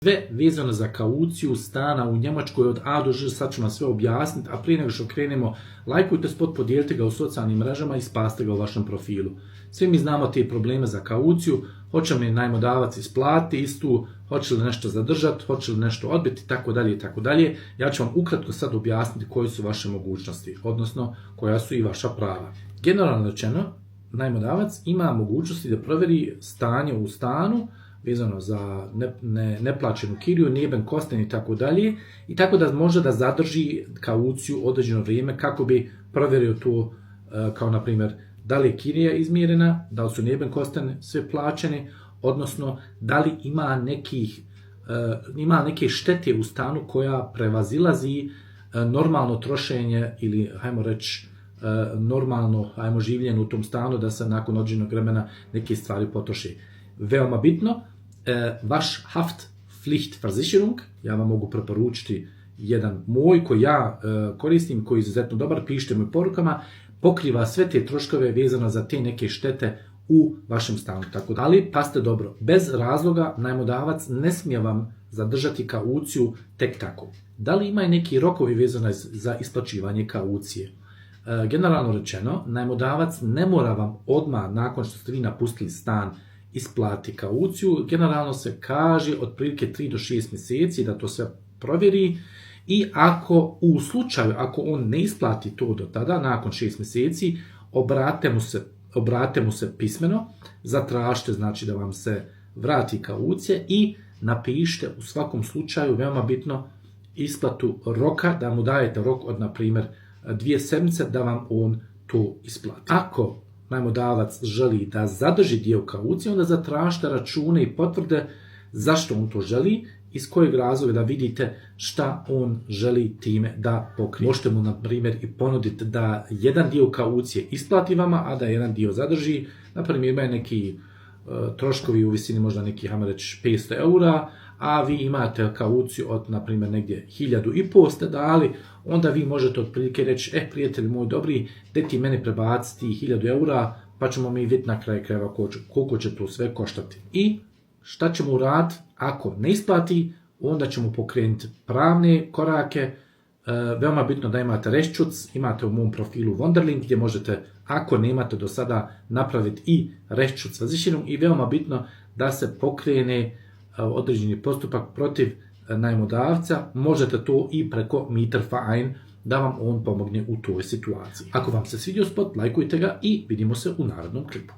Sve vezano za kauciju stana u Njemačkoj od A do Ž, sad ću vam sve objasniti, a prije nego što krenemo, lajkujte spot, podijelite ga u socijalnim mrežama i spasite ga u vašem profilu. Svi mi znamo te probleme za kauciju, hoće li najmodavac isplatiti istu, hoće li nešto zadržati, hoće li nešto odbiti, itd., itd. Ja ću vam ukratko sad objasniti koje su vaše mogućnosti, odnosno koja su i vaša prava. Generalno rečeno, najmodavac ima mogućnosti da provjeri stanje u stanu, vezano za neplaćenu kiriju, Nebenkosten i tako dalje, i tako da može da zadrži kauciju određeno vrijeme kako bi provjerio to, kao na primjer da li je kirija izmjerena, da li su Nebenkosten sve plaćene, odnosno da li ima neke štete u stanu koja prevazilazi normalno trošenje ili, hajmo reći, normalno življenje u tom stanu, da se nakon određenog vremena neke stvari potroše. Veoma bitno, vaš Haftpflichtversicherung, ja vam mogu preporučiti jedan moj koji ja koristim, koji je izuzetno dobar, pišite mi porukama, pokriva sve te troškove vezano za te neke štete u vašem stanu. Ali pazite dobro, bez razloga najmodavac ne smije vam zadržati kauciju tek tako. Da li ima i neki rokovi vezano za isplaćivanje kaucije? Generalno rečeno, najmodavac ne mora vam odmah nakon što ste vi napustili stan isplati kauciju. Generalno se kaže otprilike 3 do 6 mjeseci da to sve provjeri, i ako u slučaju, ako on ne isplati to do tada, nakon 6 mjeseci, obrate mu se pismeno, zatražite znači da vam se vrati kaucija i napišite u svakom slučaju, veoma bitno, isplatu roka, da mu dajete rok od, na primjer, 2 sedmice da vam on to isplati. Ako najmodavac želi da zadrži dio kaucije, onda zatražite račune i potvrde zašto on to želi, iz kojeg razloga, da vidite šta on želi time da pokrije. Možete mu, na primjer, i ponuditi da jedan dio kaucije isplati vama, a da jedan dio zadrži. Na primjer, imaju neki troškovi u visini možda neki, hajmo reći, 500 eura, a vi imate kauciju od, na primjer, negdje 1500 ste dali, onda vi možete otprilike reći, prijatelji moj dobri, gdje ti meni prebaciti 1000 eura, pa ćemo mi vidjeti na kraju krajeva koliko će to sve koštati. I šta ćemo uraditi ako ne isplati? Onda ćemo pokrenuti pravne korake. Veoma bitno da imate reščuc, imate u mom profilu Wonderlink gdje možete, ako nemate do sada, napraviti i Rechtschutzversicherung, i veoma bitno da se pokrene određeni postupak protiv najmodavca. Možete to i preko Mieterverein, da vam on pomogne u toj situaciji. Ako vam se svidio spot, lajkujte ga i vidimo se u narednom klipu.